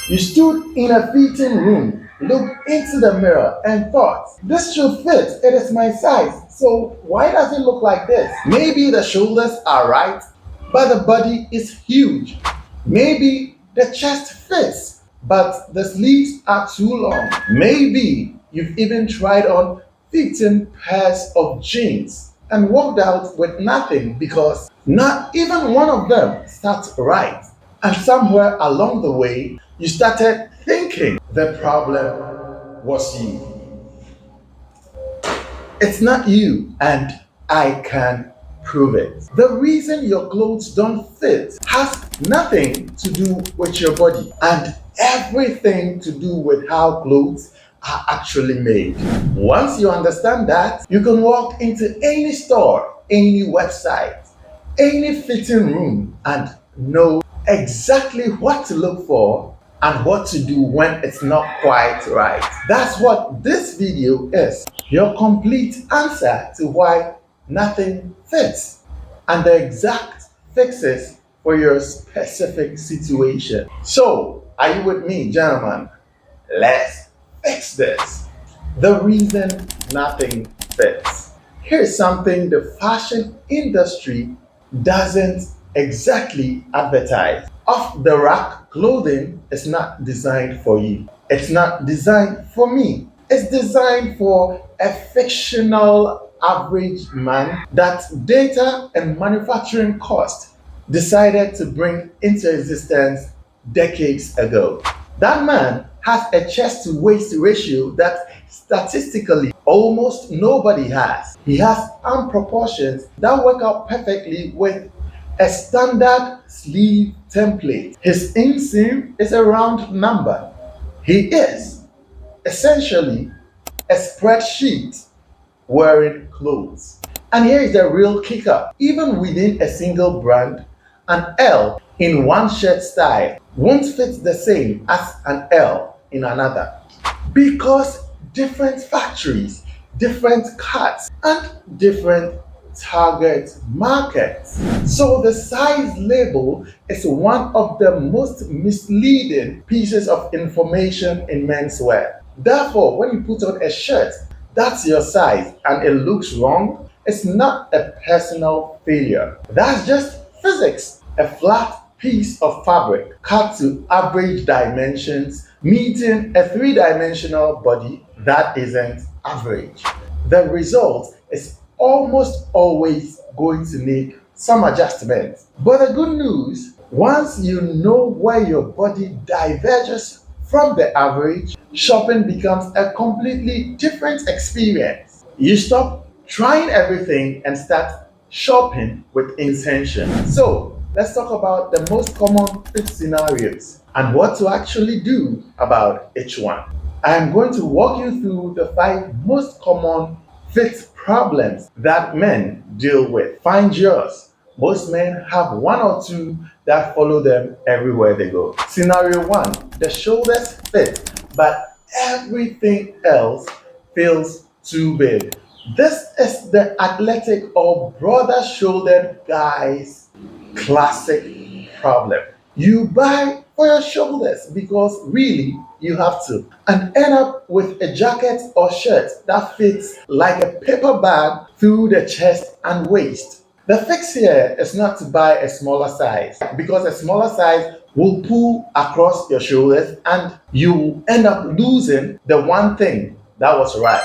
You stood in a fitting room, looked into the mirror, and thought, this should fit, it is my size, so why does it look like this? Maybe the shoulders are right, but the body is huge. Maybe the chest fits, but the sleeves are too long. Maybe you've even tried on 15 pairs of jeans and walked out with nothing because not even one of them sat right. And somewhere along the way, you started thinking the problem was you. It's not you, and I can prove it. The reason your clothes don't fit has nothing to do with your body and everything to do with how clothes are actually made. Once you understand that, you can walk into any store, any website, any fitting room and know exactly what to look for and what to do when it's not quite right. That's what this video is. Your complete answer to why nothing fits and the exact fixes for your specific situation. So, are you with me, gentlemen? Let's fix this. The reason nothing fits. Here's something the fashion industry doesn't exactly advertise. Off the rack clothing is not designed for you. It's not designed for me. It's designed for a fictional average man that data and manufacturing cost decided to bring into existence decades ago. That man has a chest to waist ratio that statistically almost nobody has. He has arm proportions that work out perfectly with a standard sleeve template. His inseam is a round number. He is essentially a spreadsheet wearing clothes. And here is the real kicker. Even within a single brand, an L in one shirt style won't fit the same as an L in another because different factories, different cuts, and different target markets. So the size label is one of the most misleading pieces of information in menswear. Therefore, when you put on a shirt that's your size and it looks wrong, it's not a personal failure. That's just physics. A flat piece of fabric cut to average dimensions, meeting a three-dimensional body that isn't average. The result is almost always going to need some adjustments. But the good news, once you know where your body diverges from the average, shopping becomes a completely different experience. You stop trying everything and start shopping with intention. So, let's talk about the most common fit scenarios and what to actually do about each one. I am going to walk you through the 5 most common fit problems that men deal with. Find yours. Most men have one or two that follow them everywhere they go. Scenario 1, the shoulders fit, but everything else feels too big. This is the athletic or broader shouldered guy's classic problem. You buy for your shoulders because really you have to, and end up with a jacket or shirt that fits like a paper bag through the chest and waist. The fix here is not to buy a smaller size because a smaller size will pull across your shoulders and you will end up losing the one thing that was right.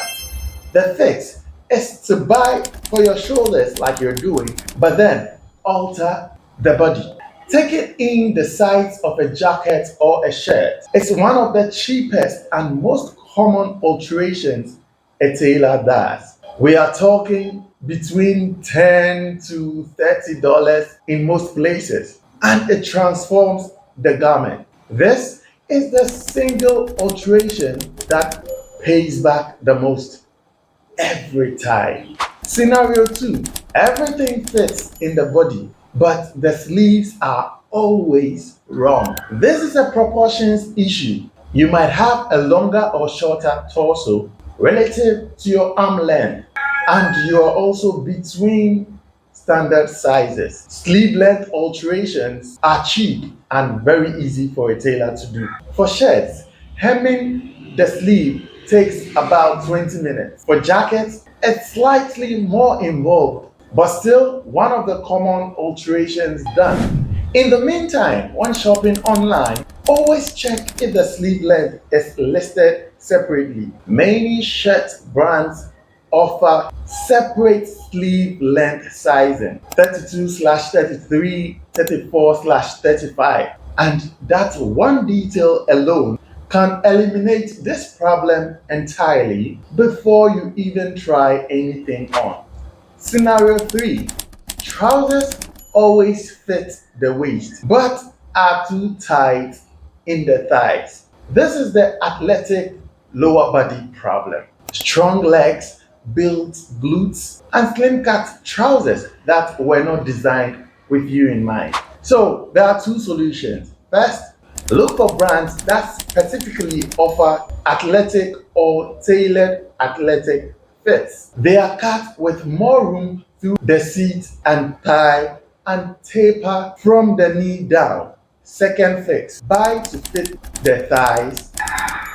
The fix is to buy for your shoulders like you're doing, but then alter the body. Take it in the size of a jacket or a shirt. It's one of the cheapest and most common alterations a tailor does. We are talking between $10 to $30 in most places, and it transforms the garment. This is the single alteration that pays back the most every time. Scenario 2, everything fits in the body, but the sleeves are always wrong. This is a proportions issue. You might have a longer or shorter torso relative to your arm length, and you are also between standard sizes. Sleeve length alterations are cheap and very easy for a tailor to do. For shirts, hemming the sleeve takes about 20 minutes. For jackets, it's slightly more involved, but still one of the common alterations done. In the meantime, when shopping online, always check if the sleeve length is listed separately. Many shirt brands offer separate sleeve length sizing: 32/33, 34/35. And that one detail alone can eliminate this problem entirely before you even try anything on. Scenario 3: trousers always fit the waist but are too tight in the thighs. This is the athletic lower body problem. Strong legs, built glutes, and slim cut trousers that were not designed with you in mind. So there are two solutions. First, look for brands that specifically offer athletic or tailored athletic fits. They are cut with more room through the seat and thigh and taper from the knee down. Second fix: buy to fit the thighs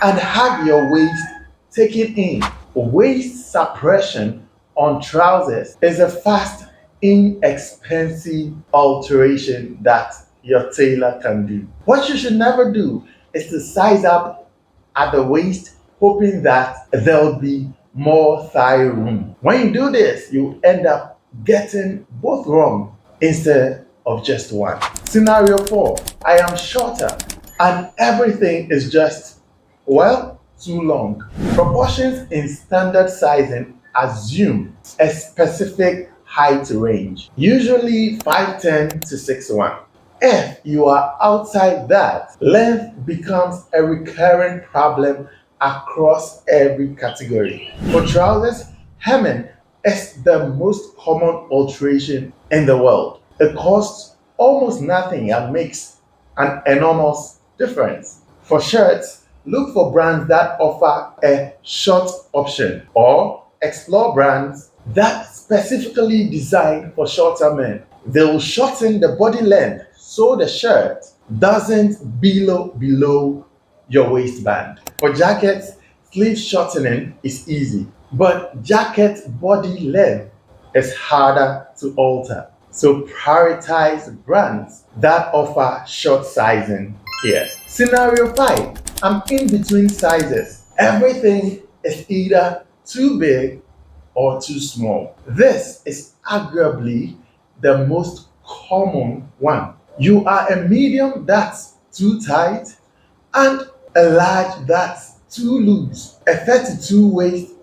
and have your waist taken in. Waist suppression on trousers is a fast, inexpensive alteration that your tailor can do. What you should never do is to size up at the waist hoping that there'll be more thigh room. When you do this, you end up getting both wrong instead of just one. Scenario 4: I am shorter and everything is just, well, too long. Proportions in standard sizing assume a specific height range, usually 5'10" to 6'1". If you are outside that, length becomes a recurring problem across every category. For trousers, hemming is the most common alteration in the world. It costs almost nothing and makes an enormous difference. For shirts, look for brands that offer a short option or explore brands that specifically designed for shorter men. They will shorten the body length so the shirt doesn't below your waistband. For jackets, sleeve shortening is easy, but jacket body length is harder to alter. So prioritize brands that offer short sizing here. Scenario 5: I'm in between sizes. Everything is either too big or too small. This is arguably the most common one. You are a medium that's too tight and a large that's too loose, a 32 waist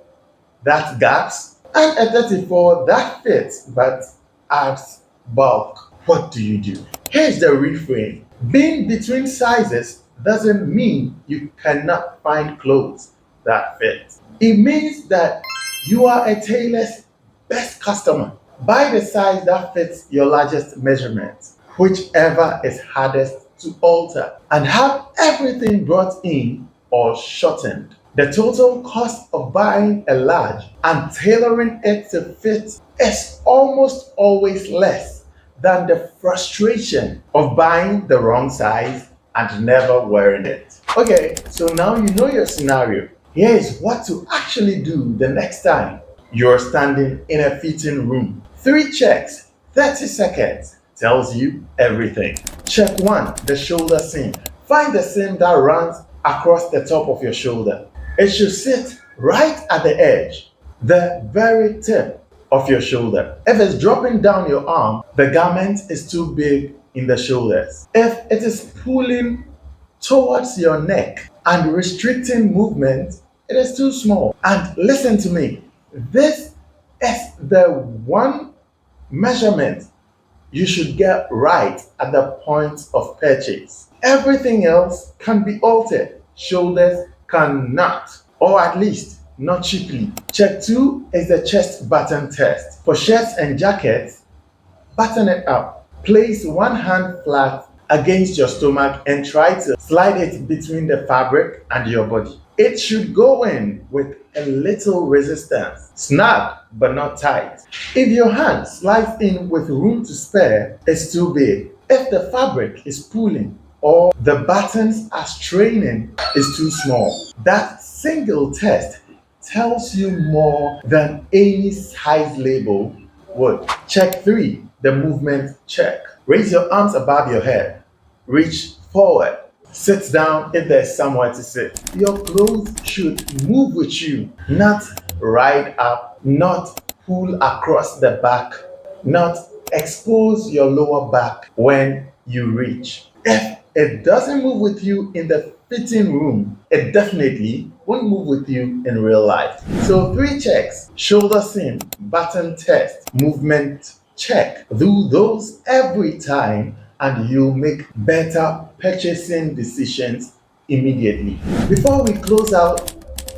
that gaps, and a 34 that fits but adds bulk. What do you do? Here's the reframe: being between sizes doesn't mean you cannot find clothes that fit. It means that you are a tailor's best customer. Buy the size that fits your largest measurement, whichever is hardest to alter, and have everything brought in or shortened. The total cost of buying a large and tailoring it to fit is almost always less than the frustration of buying the wrong size and never wearing it. Okay, so now you know your scenario. Here is what to actually do the next time you're standing in a fitting room. 3 checks, 30 seconds tells you everything. Check 1: the shoulder seam. Find the seam that runs across the top of your shoulder. It should sit right at the edge, the very tip of your shoulder. If it's dropping down your arm, the garment is too big in the shoulders. If it is pulling towards your neck and restricting movement, it is too small. And listen to me, this is the one measurement you should get right at the point of purchase. Everything else can be altered. Shoulders cannot, or at least not cheaply. Check 2 is the chest button test. For shirts and jackets, button it up. Place one hand flat against your stomach and try to slide it between the fabric and your body. It should go in with a little resistance, snug but not tight. If your hand slides in with room to spare, it's too big. If the fabric is pulling or the buttons are straining, it's too small. That single test tells you more than any size label would. Check 3, the movement check. Raise your arms above your head. Reach forward. Sit down if there's somewhere to sit. Your clothes should move with you, not ride up, not pull across the back, not expose your lower back when you reach. If it doesn't move with you in the fitting room, it definitely won't move with you in real life. So 3 checks: shoulder seam, button test, movement check. Do those every time and you'll make better purchasing decisions immediately. Before we close out,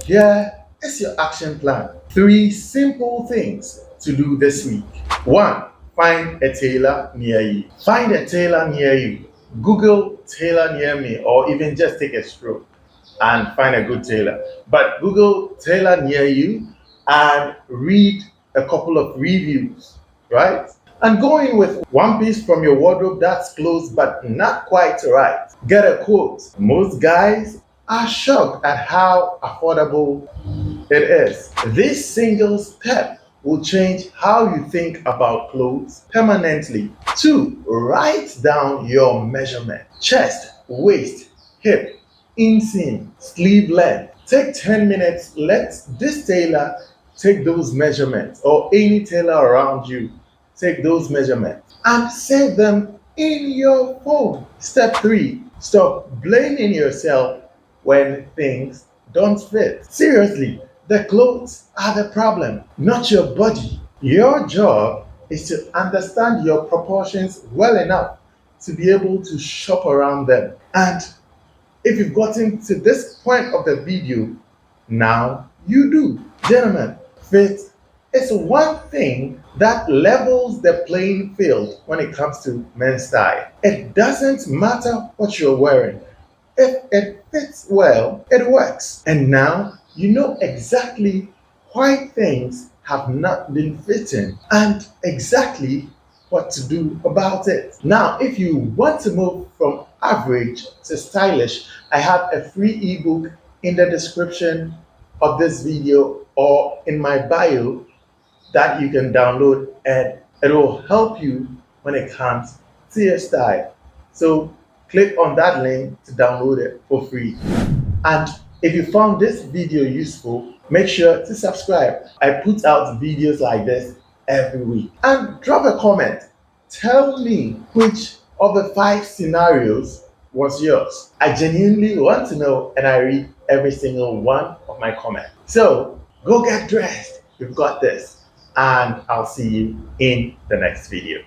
here is your action plan. 3 simple things to do this week. 1. Find a tailor near you. Find a tailor near you. Google tailor near me, or even just take a stroll and find a good tailor. But Google tailor near you and read a couple of reviews, right? And go in with one piece from your wardrobe that's close but not quite right. Get a quote. Most guys are shocked at how affordable it is. This single step will change how you think about clothes permanently. 2. Write down your measurement: chest, waist, hip, inseam, sleeve length. Take 10 minutes. Let this tailor take those measurements, or any tailor around you take those measurements, and save them in your phone. Step 3. Stop blaming yourself when things don't fit. Seriously, the clothes are the problem, not your body. Your job is to understand your proportions well enough to be able to shop around them. And if you've gotten to this point of the video, now you do. Gentlemen, fit is one thing that levels the playing field when it comes to men's style. It doesn't matter what you're wearing. If it fits well, it works. And now you know exactly why things have not been fitting and exactly what to do about it. Now, if you want to move from average to stylish, I have a free ebook in the description of this video or in my bio that you can download, and it will help you when it comes to your style. So click on that link to download it for free. And if you found this video useful, make sure to subscribe. I put out videos like this every week. And drop a comment. Tell me which of the 5 scenarios was yours. I genuinely want to know, and I read every single one of my comments. So go get dressed. You've got this. And I'll see you in the next video.